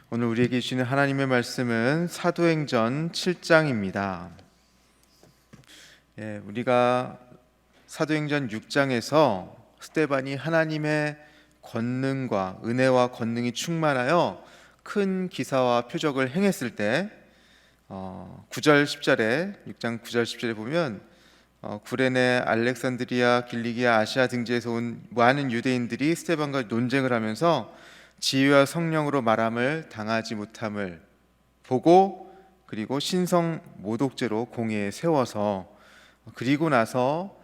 오늘 우리에게 주시는 하나님의 말씀은 사도행전 7장입니다. 우리가 사도행전 6장에서 스데반이 하나님의 권능과 은혜와 권능이 충만하여 큰 기사와 표적을 행했을 때 9절 10절에 6장 9절 10절에 보면 구레네, 알렉산드리아, 길리기아, 아시아 등지에서 온 많은 유대인들이 스데반과 논쟁을 하면서 지혜와 성령으로 말함을 당하지 못함을 보고, 그리고 신성 모독죄로 공회에 세워서, 그리고 나서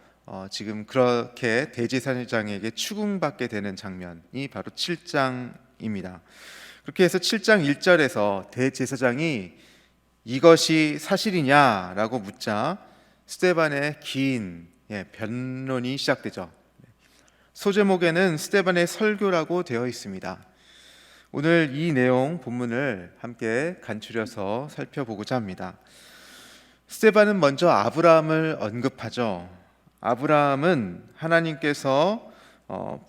지금 그렇게 대제사장에게 추궁받게 되는 장면이 바로 7장입니다. 그렇게 해서 7장 1절에서 대제사장이 이것이 사실이냐라고 묻자 스데반의 긴 변론이 시작되죠. 소제목에는 스데반의 설교라고 되어 있습니다. 오늘 이 내용 본문을 함께 간추려서 살펴보고자 합니다. 스데반은 먼저 아브라함을 언급하죠. 아브라함은 하나님께서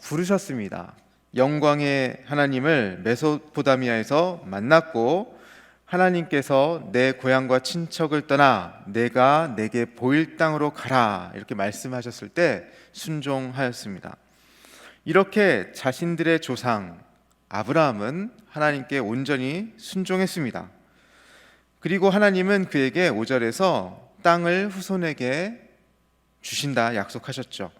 부르셨습니다. 영광의 하나님을 메소포타미아에서 만났고, 하나님께서 내 고향과 친척을 떠나 내가 내게 보일 땅으로 가라 이렇게 말씀하셨을 때 순종하였습니다. 이렇게 자신들의 조상 아브라함은 하나님께 온전히 순종했습니다. 그리고 하나님은 그에게 5절에서 땅을 후손에게 주신다 약속하셨죠.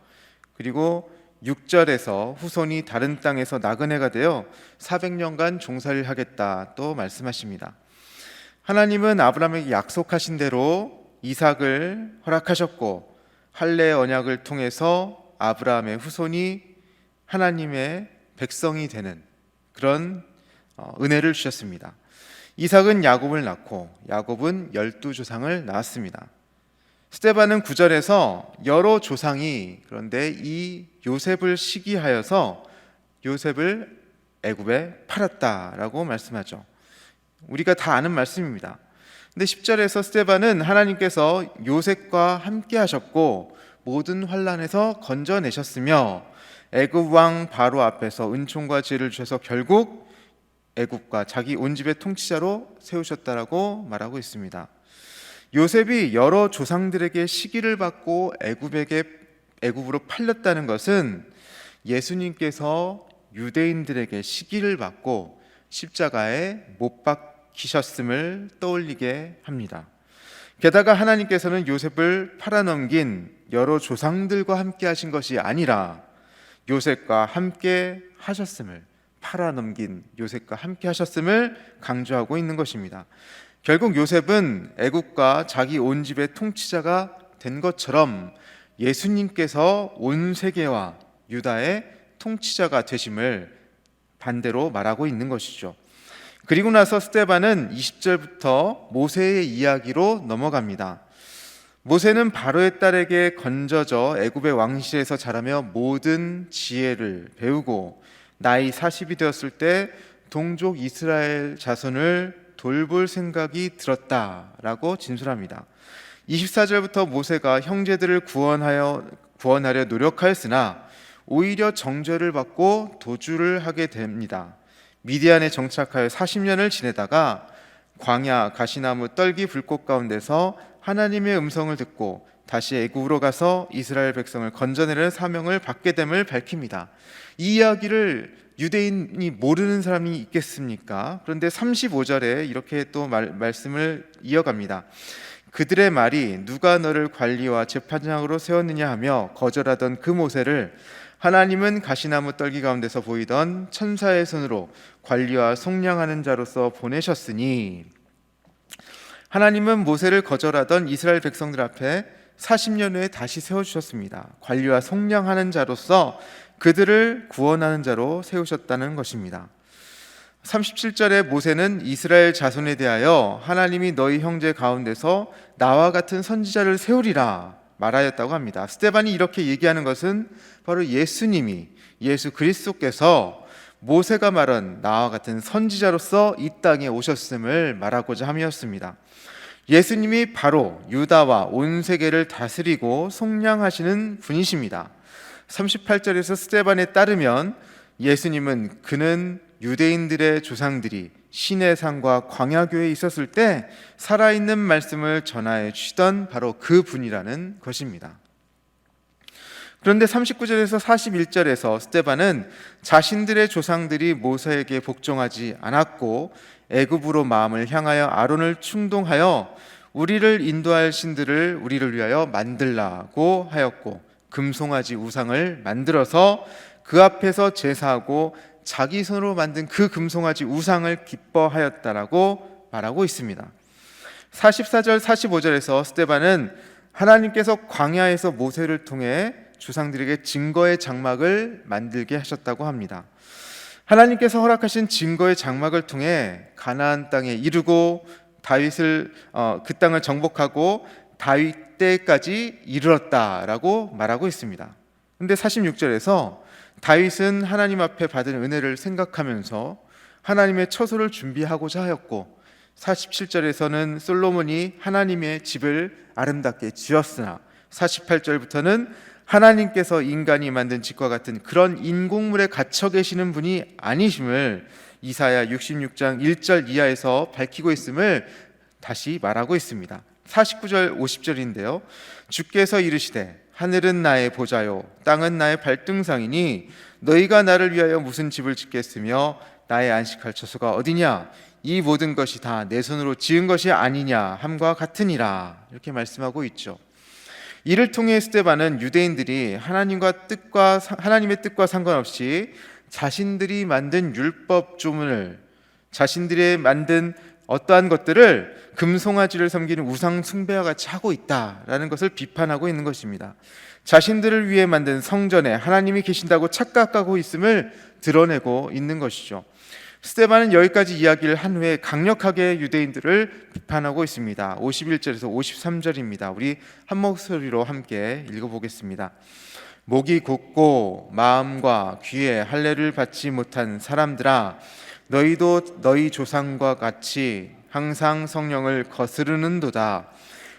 그리고 6절에서 후손이 다른 땅에서 나그네가 되어 400년간 종살이를 하겠다 또 말씀하십니다. 하나님은 아브라함에게 약속하신 대로 이삭을 허락하셨고, 할례 언약을 통해서 아브라함의 후손이 하나님의 백성이 되는 그런 은혜를 주셨습니다. 이삭은 야곱을 낳고 야곱은 12조상을 낳았습니다. 스데반은 9절에서 여러 조상이 그런데 이 요셉을 시기하여서 요셉을 애굽에 팔았다라고 말씀하죠. 우리가 다 아는 말씀입니다. 근데 10절에서 스데반은 하나님께서 요셉과 함께 하셨고 모든 환난에서 건져내셨으며 애굽 왕 바로 앞에서 은총과 지혜를 주셔서 결국 애굽과 자기 온 집의 통치자로 세우셨다라고 말하고 있습니다. 요셉이 여러 조상들에게 시기를 받고 애굽으로 팔렸다는 것은 예수님께서 유대인들에게 시기를 받고 십자가에 못 박히셨음을 떠올리게 합니다. 게다가 하나님께서는 요셉을 팔아넘긴 여러 조상들과 함께 하신 것이 아니라 요셉과 함께 하셨음을, 팔아넘긴 요셉과 함께 하셨음을 강조하고 있는 것입니다. 결국 요셉은 애국과 자기 온 집의 통치자가 된 것처럼 예수님께서 온 세계와 유다의 통치자가 되심을 반대로 말하고 있는 것이죠. 그리고 나서 스데반은 20절부터 모세의 이야기로 넘어갑니다. 모세는 바로의 딸에게 건져져 애굽의 왕실에서 자라며 모든 지혜를 배우고 나이 40이 되었을 때 동족 이스라엘 자손을 돌볼 생각이 들었다라고 진술합니다. 24절부터 모세가 형제들을 구원하려 노력하였으나 오히려 정죄를 받고 도주를 하게 됩니다. 미디안에 정착하여 40년을 지내다가 광야 가시나무 떨기 불꽃 가운데서 하나님의 음성을 듣고 다시 애굽으로 가서 이스라엘 백성을 건져내는 사명을 받게 됨을 밝힙니다. 이 이야기를 유대인이 모르는 사람이 있겠습니까? 그런데 35절에 이렇게 또 말씀을 이어갑니다. 그들의 말이 누가 너를 관리와 재판장으로 세웠느냐 하며 거절하던 그 모세를 하나님은 가시나무 떨기 가운데서 보이던 천사의 손으로 관리와 속량하는 자로서 보내셨으니, 하나님은 모세를 거절하던 이스라엘 백성들 앞에 40년 후에 다시 세워주셨습니다. 관리와 속량하는 자로서 그들을 구원하는 자로 세우셨다는 것입니다. 37절에 모세는 이스라엘 자손에 대하여 하나님이 너희 형제 가운데서 나와 같은 선지자를 세우리라 말하였다고 합니다. 스데반이 이렇게 얘기하는 것은 바로 예수님이, 예수 그리스도께서 모세가 말한 나와 같은 선지자로서 이 땅에 오셨음을 말하고자 함이었습니다. 예수님이 바로 유다와 온 세계를 다스리고 속량하시는 분이십니다. 38절에서 스데반에 따르면 예수님은 그는 유대인들의 조상들이 시내산과 광야교회에 있었을 때 살아있는 말씀을 전하여 주시던 바로 그 분이라는 것입니다. 그런데 39절에서 41절에서 스데반은 자신들의 조상들이 모세에게 복종하지 않았고 애굽으로 마음을 향하여 아론을 충동하여 우리를 인도할 신들을 우리를 위하여 만들라고 하였고 금송아지 우상을 만들어서 그 앞에서 제사하고 자기 손으로 만든 그 금송아지 우상을 기뻐하였다라고 말하고 있습니다. 44절 45절에서 스데반은 하나님께서 광야에서 모세를 통해 조상들에게 증거의 장막을 만들게 하셨다고 합니다. 하나님께서 허락하신 증거의 장막을 통해 가나안 땅에 이르고 다윗을 그 땅을 정복하고 다윗 때까지 이르렀다라고 말하고 있습니다. 그런데 46절에서 다윗은 하나님 앞에 받은 은혜를 생각하면서 하나님의 처소를 준비하고자 하였고 47절에서는 솔로몬이 하나님의 집을 아름답게 지었으나 48절부터는 하나님께서 인간이 만든 집과 같은 그런 인공물에 갇혀 계시는 분이 아니심을 이사야 66장 1절 이하에서 밝히고 있음을 다시 말하고 있습니다. 49절 50절인데요. 주께서 이르시되 하늘은 나의 보좌요 땅은 나의 발등상이니 너희가 나를 위하여 무슨 집을 짓겠으며 나의 안식할 처소가 어디냐 이 모든 것이 다 내 손으로 지은 것이 아니냐 함과 같으니라 이렇게 말씀하고 있죠. 이를 통해 스데반은 유대인들이 하나님의 뜻과 상관없이 자신들이 만든 율법 조문을 자신들이 만든 어떠한 것들을 금송아지를 섬기는 우상 숭배와 같이 하고 있다라는 것을 비판하고 있는 것입니다. 자신들을 위해 만든 성전에 하나님이 계신다고 착각하고 있음을 드러내고 있는 것이죠. 스데반은 여기까지 이야기를 한 후에 강력하게 유대인들을 비판하고 있습니다. 51절에서 53절입니다. 우리 한 목소리로 함께 읽어보겠습니다. 목이 곧고 마음과 귀에 할례를 받지 못한 사람들아 너희도 너희 조상과 같이 항상 성령을 거스르는도다.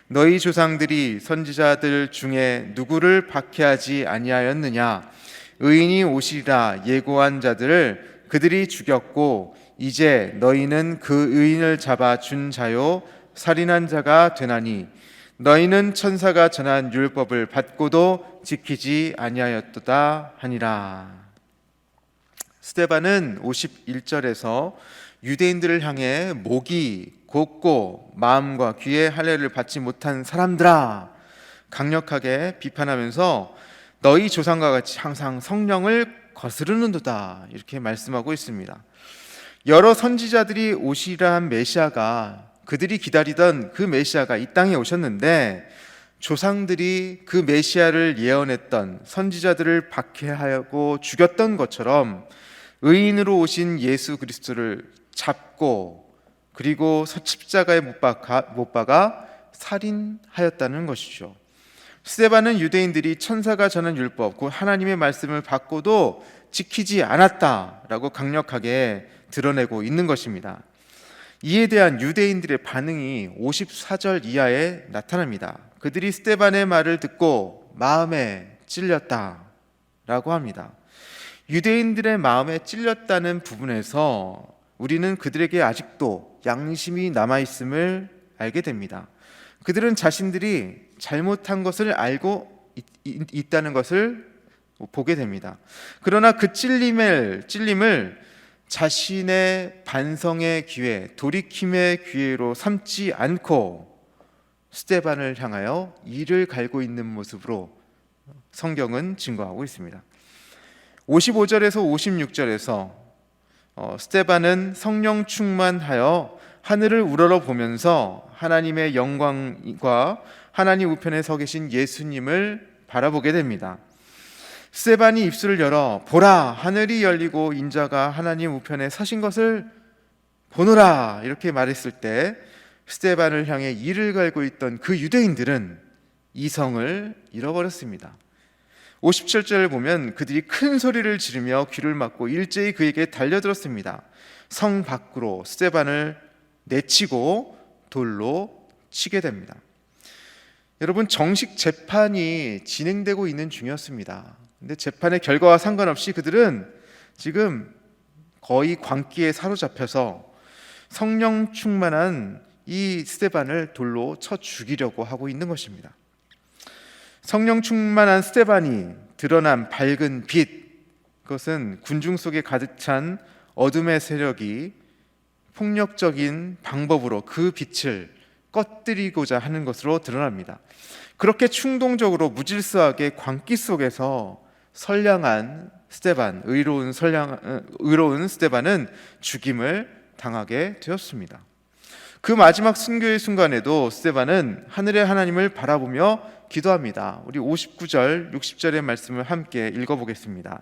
너희 조상들이 선지자들 중에 누구를 박해하지 아니하였느냐 의인이 오시리라 예고한 자들을 그들이 죽였고 이제 너희는 그 의인을 잡아 준 자요 살인한 자가 되나니 너희는 천사가 전한 율법을 받고도 지키지 아니하였도다 하니라. 스데반은 51절에서 유대인들을 향해 목이 곧고 마음과 귀에 할례를 받지 못한 사람들아 강력하게 비판하면서 너희 조상과 같이 항상 성령을 거스르는도다 이렇게 말씀하고 있습니다. 여러 선지자들이 오시리라 한 메시아가 그들이 기다리던 그 메시아가 이 땅에 오셨는데 조상들이 그 메시아를 예언했던 선지자들을 박해하고 죽였던 것처럼 의인으로 오신 예수 그리스도를 잡고 그리고 십자가에 못 박아 살인하였다는 것이죠. 스데반은 유대인들이 천사가 전한 율법, 곧 하나님의 말씀을 받고도 지키지 않았다라고 강력하게 드러내고 있는 것입니다. 이에 대한 유대인들의 반응이 54절 이하에 나타납니다. 그들이 스데반의 말을 듣고 마음에 찔렸다라고 합니다. 유대인들의 마음에 찔렸다는 부분에서 우리는 그들에게 아직도 양심이 남아있음을 알게 됩니다. 그들은 자신들이 잘못한 것을 알고 있다는 것을 보게 됩니다. 그러나 그 찔림을 자신의 반성의 기회, 돌이킴의 기회로 삼지 않고 스데반을 향하여 이를 갈고 있는 모습으로 성경은 증거하고 있습니다. 55절에서 56절에서 스데반은 성령 충만하여 하늘을 우러러 보면서 하나님의 영광과 하나님 우편에 서 계신 예수님을 바라보게 됩니다. 스데반이 입술을 열어 보라 하늘이 열리고 인자가 하나님 우편에 서신 것을 보노라 이렇게 말했을 때 스데반을 향해 이를 갈고 있던 그 유대인들은 이성을 잃어버렸습니다. 57절을 보면 그들이 큰 소리를 지르며 귀를 막고 일제히 그에게 달려들었습니다. 성 밖으로 스데반을 내치고 돌로 치게 됩니다. 여러분, 정식 재판이 진행되고 있는 중이었습니다. 근데 재판의 결과와 상관없이 그들은 지금 거의 광기에 사로잡혀서 성령 충만한 이 스데반을 돌로 쳐 죽이려고 하고 있는 것입니다. 성령 충만한 스데반이 드러난 밝은 빛, 그것은 군중 속에 가득 찬 어둠의 세력이 폭력적인 방법으로 그 빛을 꺼뜨리고자 하는 것으로 드러납니다. 그렇게 충동적으로 무질서하게 광기 속에서 선량한 스데반, 의로운 스데반은 죽임을 당하게 되었습니다. 그 마지막 순교의 순간에도 스데반은 하늘의 하나님을 바라보며 기도합니다. 우리 59절, 60절의 말씀을 함께 읽어보겠습니다.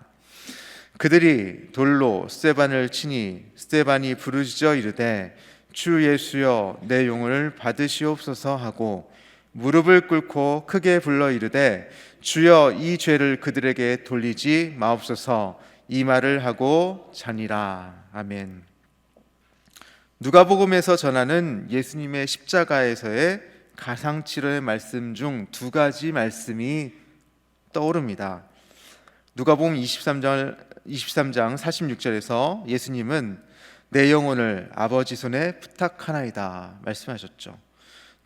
그들이 돌로 스데반을 치니 스데반이 부르짖어 이르되 주 예수여 내 영혼을 받으시옵소서 하고 무릎을 꿇고 크게 불러 이르되 주여 이 죄를 그들에게 돌리지 마옵소서, 이 말을 하고 자니라. 아멘. 누가복음에서 전하는 예수님의 십자가에서의 가상치료의 말씀 중 두 가지 말씀이 떠오릅니다. 누가복음 23장 46절에서 예수님은 내 영혼을 아버지 손에 부탁하나이다 말씀하셨죠.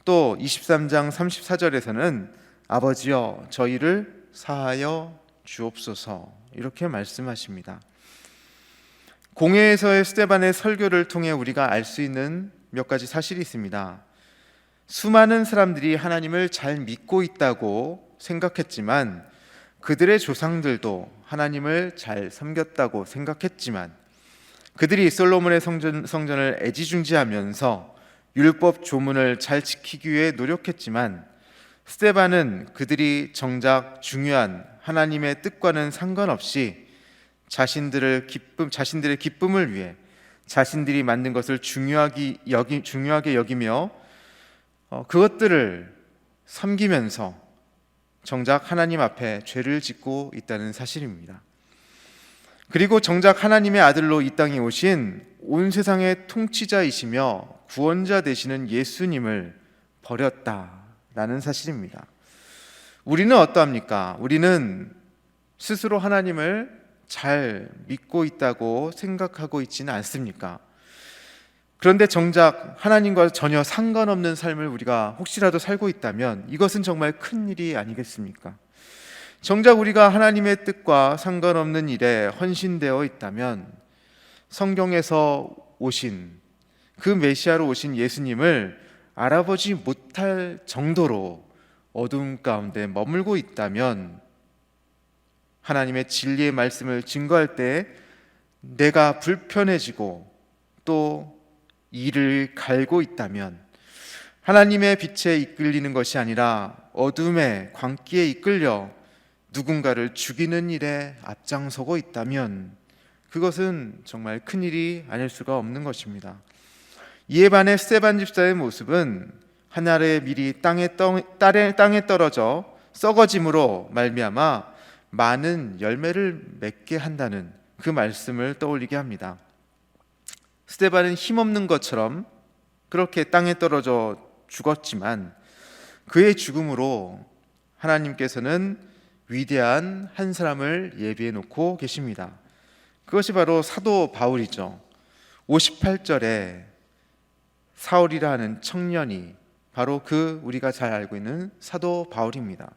또 23장 34절에서는 아버지여 저희를 사하여 주옵소서 이렇게 말씀하십니다. 공회에서의 스데반의 설교를 통해 우리가 알 수 있는 몇 가지 사실이 있습니다. 수많은 사람들이 하나님을 잘 믿고 있다고 생각했지만, 그들의 조상들도 하나님을 잘 섬겼다고 생각했지만, 그들이 솔로몬의 성전을 애지중지하면서 율법 조문을 잘 지키기 위해 노력했지만, 스데반은 그들이 정작 중요한 하나님의 뜻과는 상관없이 자신들의 기쁨을 위해 자신들이 만든 것을 중요하게 여기며 그것들을 섬기면서 정작 하나님 앞에 죄를 짓고 있다는 사실입니다. 그리고 정작 하나님의 아들로 이 땅에 오신 온 세상의 통치자이시며 구원자 되시는 예수님을 버렸다라는 사실입니다. 우리는 어떠합니까? 우리는 스스로 하나님을 잘 믿고 있다고 생각하고 있지는 않습니까? 그런데 정작 하나님과 전혀 상관없는 삶을 우리가 혹시라도 살고 있다면 이것은 정말 큰 일이 아니겠습니까? 정작 우리가 하나님의 뜻과 상관없는 일에 헌신되어 있다면 성경에서 오신 그 메시아로 오신 예수님을 알아보지 못할 정도로 어둠 가운데 머물고 있다면, 하나님의 진리의 말씀을 증거할 때 내가 불편해지고 또 이를 갈고 있다면, 하나님의 빛에 이끌리는 것이 아니라 어둠의 광기에 이끌려 누군가를 죽이는 일에 앞장서고 있다면 그것은 정말 큰일이 아닐 수가 없는 것입니다. 이에 반해 스데반 집사의 모습은 하늘의 밀이 땅에 떨어져 썩어짐으로 말미암아 많은 열매를 맺게 한다는 그 말씀을 떠올리게 합니다. 스데반은 힘없는 것처럼 그렇게 땅에 떨어져 죽었지만 그의 죽음으로 하나님께서는 위대한 한 사람을 예비해 놓고 계십니다. 그것이 바로 사도 바울이죠. 58절에 사울이라 하는 청년이 바로 우리가 잘 알고 있는 사도 바울입니다.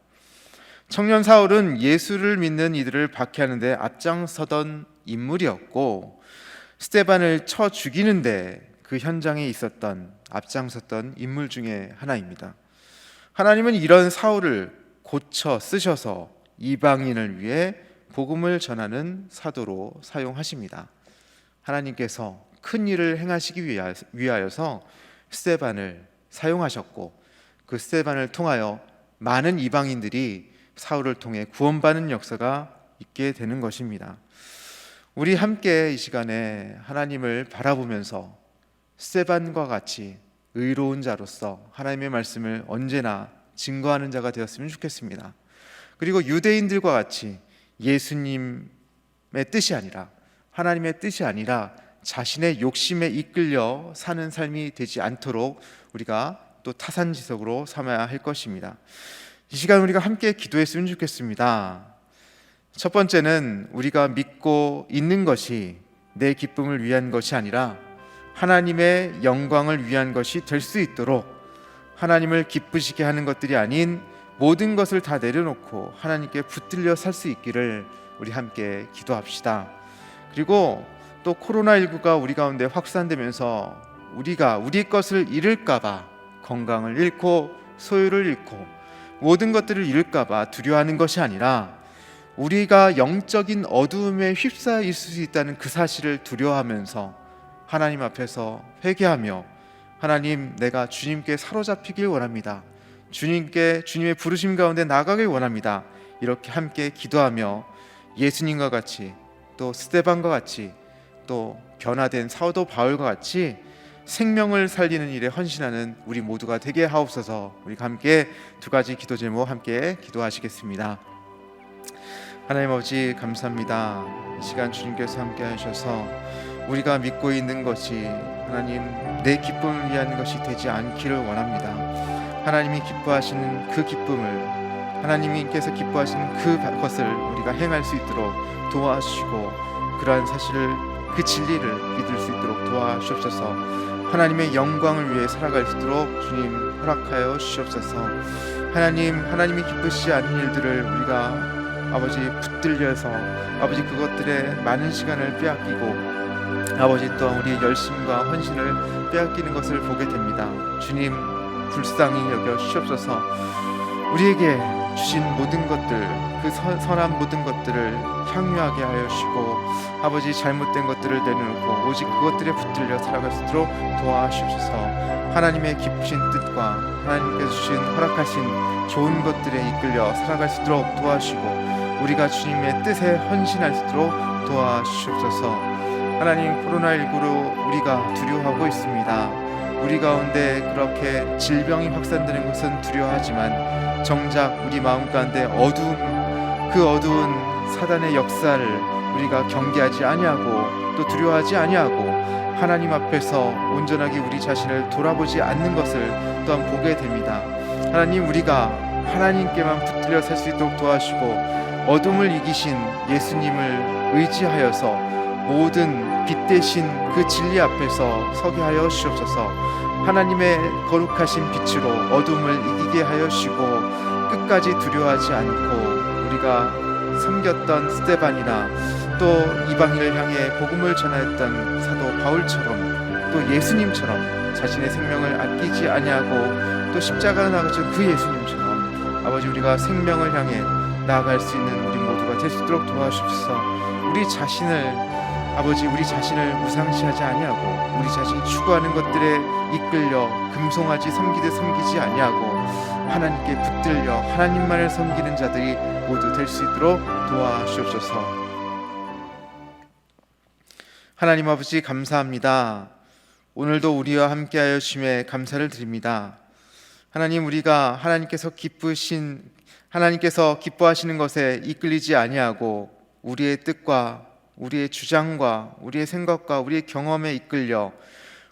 청년 사울은 예수를 믿는 이들을 박해하는데 앞장서던 인물이었고, 스데반을 쳐 죽이는데 그 현장에 앞장섰던 인물 중에 하나입니다. 하나님은 이런 사울을 고쳐 쓰셔서 이방인을 위해 복음을 전하는 사도로 사용하십니다. 하나님께서 큰 일을 행하시기 위하여서 스데반을 사용하셨고, 그 스데반을 통하여 많은 이방인들이 사울을 통해 구원받는 역사가 있게 되는 것입니다. 우리 함께 이 시간에 하나님을 바라보면서 스데반과 같이 의로운 자로서 하나님의 말씀을 언제나 증거하는 자가 되었으면 좋겠습니다. 그리고 유대인들과 같이 예수님의 뜻이 아니라, 하나님의 뜻이 아니라 자신의 욕심에 이끌려 사는 삶이 되지 않도록 우리가 또 타산지석으로 삼아야 할 것입니다. 이 시간 우리가 함께 기도했으면 좋겠습니다. 첫 번째는 우리가 믿고 있는 것이 내 기쁨을 위한 것이 아니라 하나님의 영광을 위한 것이 될 수 있도록, 하나님을 기쁘시게 하는 것들이 아닌 모든 것을 다 내려놓고 하나님께 붙들려 살 수 있기를 우리 함께 기도합시다. 그리고 또 코로나19가 우리 가운데 확산되면서 우리가 우리 것을 잃을까봐, 건강을 잃고 소유를 잃고 모든 것들을 잃을까봐 두려워하는 것이 아니라, 우리가 영적인 어두움에 휩싸여 있을 수 있다는 그 사실을 두려워하면서 하나님 앞에서 회개하며, 하나님, 내가 주님께 사로잡히길 원합니다. 주님의 부르심 가운데 나가길 원합니다. 이렇게 함께 기도하며 예수님과 같이, 또 스데반과 같이, 또 변화된 사도 바울과 같이 생명을 살리는 일에 헌신하는 우리 모두가 되게 하옵소서. 우리가 함께 두 가지 기도 제목 함께 기도하시겠습니다. 하나님 아버지, 감사합니다. 이 시간 주님께서 함께 하셔서 우리가 믿고 있는 것이 하나님 내 기쁨을 위한 것이 되지 않기를 원합니다. 하나님이 기뻐하시는 그 기쁨을, 하나님께서 기뻐하시는 그것을 우리가 행할 수 있도록 도와주시고, 그러한 사실을, 그 진리를 믿을 수 있도록 도와주옵소서. 하나님의 영광을 위해 살아갈 수 있도록 주님 허락하여 주시옵소서. 하나님이 기쁘시지 않은 일들을 우리가 아버지 붙들려서 아버지 그것들에 많은 시간을 빼앗기고, 아버지 또한 우리의 열심과 헌신을 빼앗기는 것을 보게 됩니다. 주님, 불쌍히 여겨 주시옵소서. 우리에게 주신 모든 것들, 그 선한 모든 것들을 향유하게 하여 주시고, 아버지 잘못된 것들을 내려놓고 오직 그것들에 붙들려 살아갈 수 있도록 도와주시옵소서. 하나님의 깊으신 뜻과 하나님께서 주신 허락하신 좋은 것들에 이끌려 살아갈 수 있도록 도와주시고, 우리가 주님의 뜻에 헌신할 수 있도록 도와주시옵소서. 하나님, 코로나19로 우리가 두려워하고 있습니다. 우리 가운데 그렇게 질병이 확산되는 것은 두려워하지만, 정작 우리 마음 가운데 그 어두운 사단의 역사를 우리가 경계하지 아니하고 또 두려워하지 아니하고 하나님 앞에서 온전하게 우리 자신을 돌아보지 않는 것을 또한 보게 됩니다. 하나님, 우리가 하나님께만 붙들려 살 수 있도록 도와주시고, 어둠을 이기신 예수님을 의지하여서 모든 빛 대신 그 진리 앞에서 서게 하여 주시옵소서. 하나님의 거룩하신 빛으로 어둠을 이기게 하여 주시고, 끝까지 두려워하지 않고 우리가 섬겼던 스데반이나 또 이방인을 향해 복음을 전하였던 사도 바울처럼, 또 예수님처럼 자신의 생명을 아끼지 아니하고 또 십자가에 나가신 그 예수님처럼 아버지 우리가 생명을 향해 나아갈 수 있는 우리 모두가 될 수 있도록 도와주옵소서. 우리 자신을 무상시하지 아니하고 우리 자신이 추구하는 것들에 이끌려 금송아지 섬기듯 섬기지 아니하고 하나님께 붙들려 하나님만을 섬기는 자들이 모두 될 수 있도록 도와주옵소서. 하나님 아버지, 감사합니다. 오늘도 우리와 함께하여 주심에 감사를 드립니다. 하나님, 우리가 하나님께서 기뻐하시는 것에 이끌리지 아니하고 우리의 뜻과 우리의 주장과 우리의 생각과 우리의 경험에 이끌려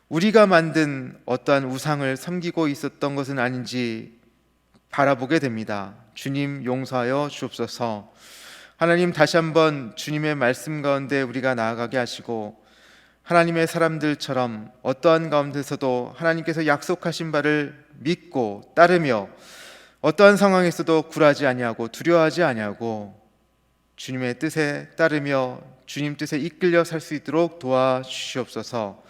우리가 만든 어떠한 우상을 섬기고 있었던 것은 아닌지 바라보게 됩니다. 주님, 용서하여 주옵소서. 하나님, 다시 한번 주님의 말씀 가운데 우리가 나아가게 하시고, 하나님의 사람들처럼 어떠한 가운데서도 하나님께서 약속하신 바를 믿고 따르며 어떠한 상황에서도 굴하지 아니하고 두려워하지 아니하고 주님의 뜻에 따르며 주님 뜻에 이끌려 살 수 있도록 도와주시옵소서.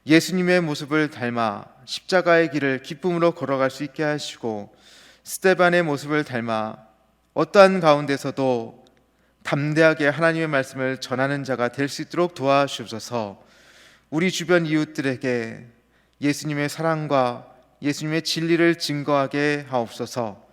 예수님의 모습을 닮아 십자가의 길을 기쁨으로 걸어갈 수 있게 하시고, 스데반의 모습을 닮아 어떠한 가운데서도 담대하게 하나님의 말씀을 전하는 자가 될 수 있도록 도와주옵소서. 우리 주변 이웃들에게 예수님의 사랑과 예수님의 진리를 증거하게 하옵소서.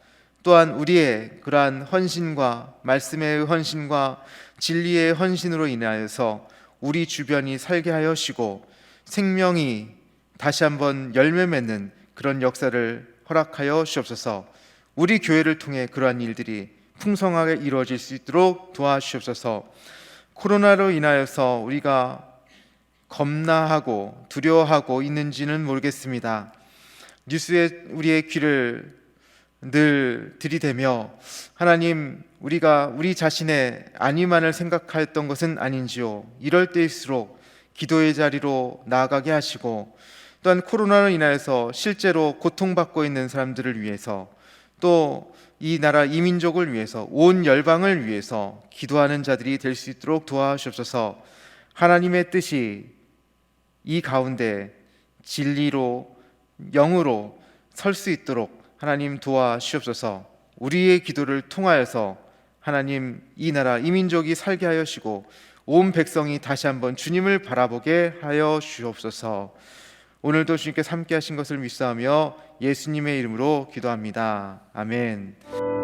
또한 우리의 그러한 헌신과 말씀의 헌신과 진리의 헌신으로 인하여서 우리 주변이 살게 하여 주시고 생명이 다시 한번 열매 맺는 그런 역사를 허락하여 주옵소서. 우리 교회를 통해 그러한 일들이 풍성하게 이루어질 수 있도록 도와주옵소서. 코로나로 인하여서 우리가 겁나하고 두려워하고 있는지는 모르겠습니다. 뉴스에 우리의 귀를 늘 들이대며 하나님, 우리가 우리 자신의 안위만을 생각했던 것은 아닌지요. 이럴 때일수록 기도의 자리로 나아가게 하시고, 또한 코로나로 인하여서 실제로 고통받고 있는 사람들을 위해서, 또 이 나라 이민족을 위해서, 온 열방을 위해서 기도하는 자들이 될 수 있도록 도와주옵소서. 하나님의 뜻이 이 가운데 진리로 영으로 설 수 있도록 하나님 도와주옵소서. 우리의 기도를 통하여서 하나님 이 나라 이민족이 살게 하여 주시고 온 백성이 다시 한번 주님을 바라보게 하여 주옵소서. 오늘도 주님께서 함께 하신 것을 믿사오며 예수님의 이름으로 기도합니다. 아멘.